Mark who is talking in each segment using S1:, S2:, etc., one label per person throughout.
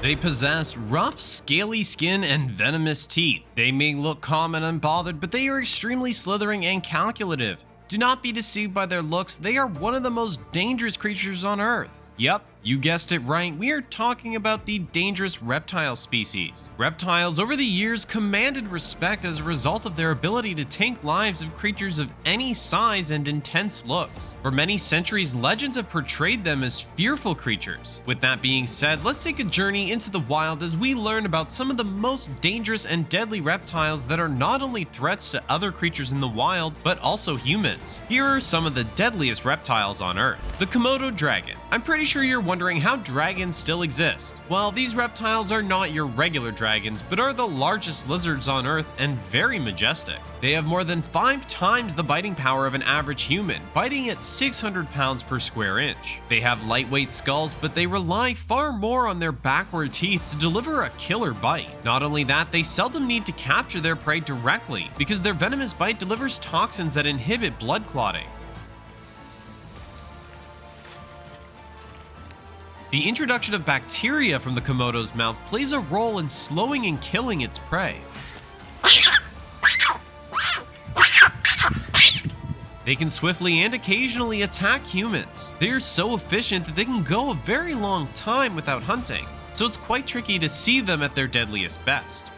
S1: They possess rough, scaly skin and venomous teeth. They may look calm and unbothered, but they are extremely slithering and calculative. Do not be deceived by their looks, they are one of the most dangerous creatures on Earth. Yep, you guessed it right, we are talking about the dangerous reptile species. Reptiles over the years commanded respect as a result of their ability to take lives of creatures of any size and intense looks. For many centuries, legends have portrayed them as fearful creatures. With that being said, let's take a journey into the wild as we learn about some of the most dangerous and deadly reptiles that are not only threats to other creatures in the wild, but also humans. Here are some of the deadliest reptiles on Earth. The Komodo dragon. I'm pretty sure you're wondering how dragons still exist. Well, these reptiles are not your regular dragons, but are the largest lizards on Earth and very majestic. They have more than 5 times the biting power of an average human, biting at 600 pounds per square inch. They have lightweight skulls, but they rely far more on their backward teeth to deliver a killer bite. Not only that, they seldom need to capture their prey directly, because their venomous bite delivers toxins that inhibit blood clotting. The introduction of bacteria from the Komodo's mouth plays a role in slowing and killing its prey. They can swiftly and occasionally attack humans. They are so efficient that they can go a very long time without hunting, so it's quite tricky to see them at their deadliest best.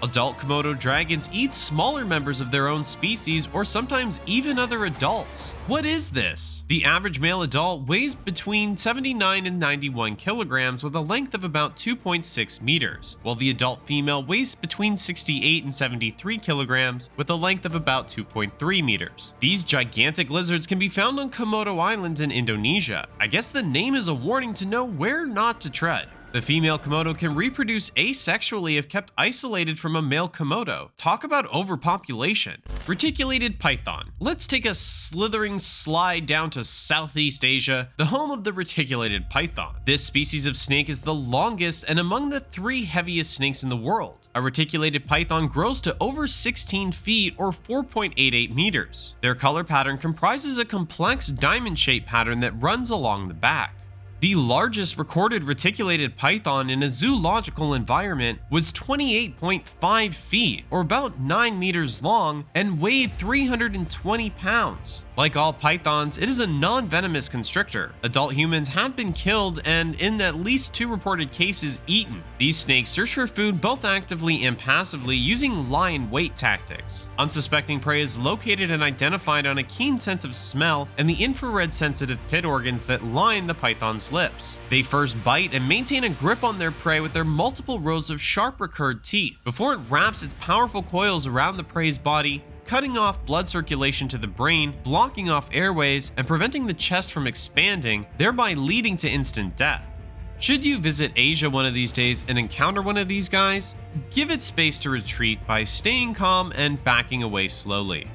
S1: Adult Komodo dragons eat smaller members of their own species or sometimes even other adults. What is this? The average male adult weighs between 79 and 91 kilograms with a length of about 2.6 meters, while the adult female weighs between 68 and 73 kilograms with a length of about 2.3 meters. These gigantic lizards can be found on Komodo Island in Indonesia. I guess the name is a warning to know where not to tread. The female Komodo can reproduce asexually if kept isolated from a male Komodo. Talk about overpopulation. Reticulated python. Let's take a slithering slide down to Southeast Asia, the home of the reticulated python. This species of snake is the longest and among the 3 heaviest snakes in the world. A reticulated python grows to over 16 feet or 4.88 meters. Their color pattern comprises a complex diamond-shaped pattern that runs along the back. The largest recorded reticulated python in a zoological environment was 28.5 feet, or about 9 meters long, and weighed 320 pounds. Like all pythons, it is a non-venomous constrictor. Adult humans have been killed and, in at least 2 reported cases, eaten. These snakes search for food both actively and passively using lie in wait tactics. Unsuspecting prey is located and identified on a keen sense of smell and the infrared sensitive pit organs that line the python's lips. They first bite and maintain a grip on their prey with their multiple rows of sharp recurved teeth before it wraps its powerful coils around the prey's body, cutting off blood circulation to the brain, blocking off airways, and preventing the chest from expanding, thereby leading to instant death. Should you visit Asia one of these days and encounter one of these guys, give it space to retreat by staying calm and backing away slowly.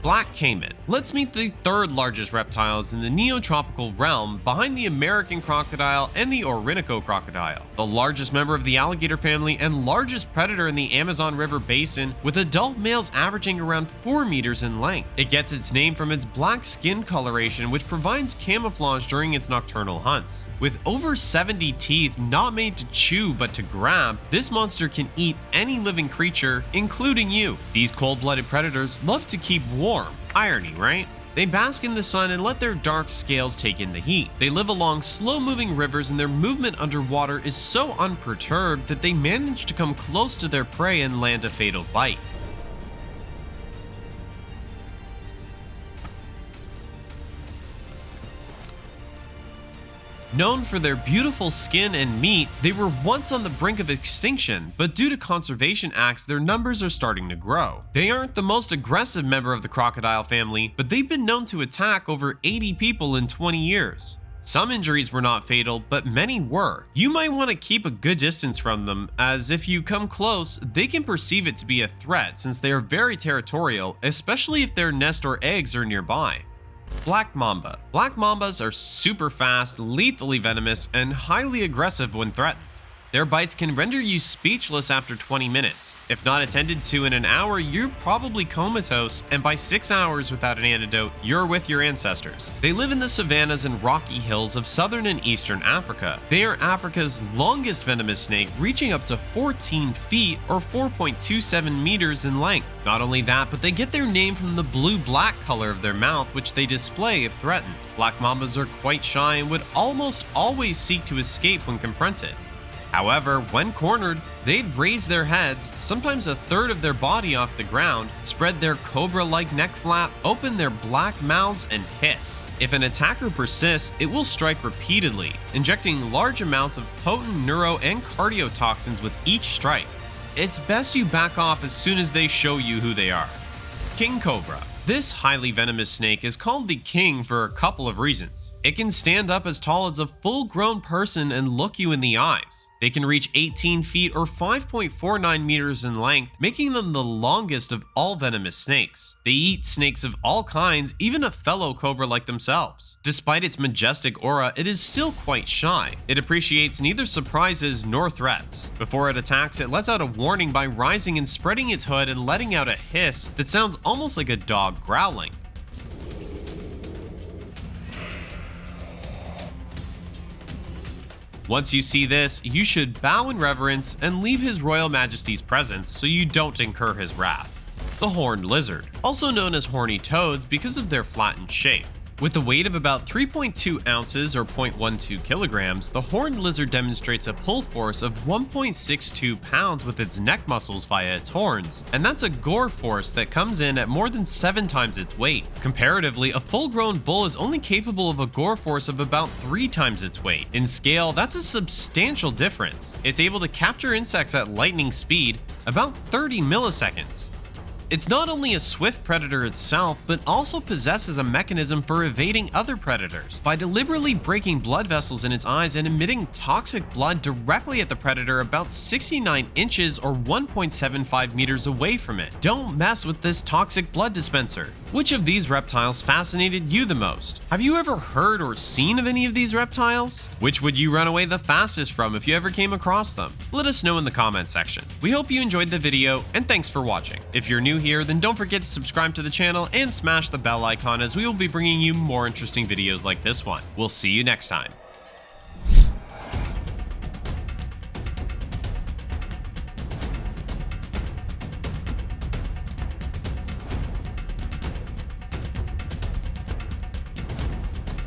S1: Black caiman. Let's meet the 3rd largest reptiles in the neotropical realm behind the American crocodile and the Orinoco crocodile. The largest member of the alligator family and largest predator in the Amazon River basin, with adult males averaging around 4 meters in length. It gets its name from its black skin coloration, which provides camouflage during its nocturnal hunts. With over 70 teeth not made to chew but to grab, this monster can eat any living creature, including you. These cold-blooded predators love to keep warm. Irony, right? They bask in the sun and let their dark scales take in the heat. They live along slow-moving rivers and their movement underwater is so unperturbed that they manage to come close to their prey and land a fatal bite. Known for their beautiful skin and meat, they were once on the brink of extinction, but due to conservation acts, their numbers are starting to grow. They aren't the most aggressive member of the crocodile family, but they've been known to attack over 80 people in 20 years. Some injuries were not fatal, but many were. You might want to keep a good distance from them, as if you come close, they can perceive it to be a threat since they are very territorial, especially if their nest or eggs are nearby. Black mamba. Black mambas are super fast, lethally venomous, and highly aggressive when threatened. Their bites can render you speechless after 20 minutes. If not attended to in an hour, you're probably comatose, and by 6 hours without an antidote, you're with your ancestors. They live in the savannas and rocky hills of southern and eastern Africa. They are Africa's longest venomous snake, reaching up to 14 feet or 4.27 meters in length. Not only that, but they get their name from the blue-black color of their mouth, which they display if threatened. Black mambas are quite shy and would almost always seek to escape when confronted. However, when cornered, they'd raise their heads, sometimes a third of their body off the ground, spread their cobra-like neck flap, open their black mouths, and hiss. If an attacker persists, it will strike repeatedly, injecting large amounts of potent neuro and cardiotoxins with each strike. It's best you back off as soon as they show you who they are. King Cobra. This highly venomous snake is called the king for a couple of reasons. It can stand up as tall as a full-grown person and look you in the eyes. They can reach 18 feet or 5.49 meters in length, making them the longest of all venomous snakes. They eat snakes of all kinds, even a fellow cobra like themselves. Despite its majestic aura, it is still quite shy. It appreciates neither surprises nor threats. Before it attacks, it lets out a warning by rising and spreading its hood and letting out a hiss that sounds almost like a dog growling. Once you see this, you should bow in reverence and leave His Royal Majesty's presence so you don't incur his wrath. The horned lizard, also known as horny toads because of their flattened shape. With a weight of about 3.2 ounces or 0.12 kilograms, the horned lizard demonstrates a pull force of 1.62 pounds with its neck muscles via its horns, and that's a gore force that comes in at more than 7 times its weight. Comparatively, a full-grown bull is only capable of a gore force of about 3 times its weight. In scale, that's a substantial difference. It's able to capture insects at lightning speed, about 30 milliseconds. It's not only a swift predator itself, but also possesses a mechanism for evading other predators by deliberately breaking blood vessels in its eyes and emitting toxic blood directly at the predator about 69 inches or 1.75 meters away from it. Don't mess with this toxic blood dispenser. Which of these reptiles fascinated you the most? Have you ever heard or seen of any of these reptiles? Which would you run away the fastest from if you ever came across them? Let us know in the comments section. We hope you enjoyed the video, and thanks for watching. If you're new here, then don't forget to subscribe to the channel and smash the bell icon, as we will be bringing you more interesting videos like this one. We'll see you next time.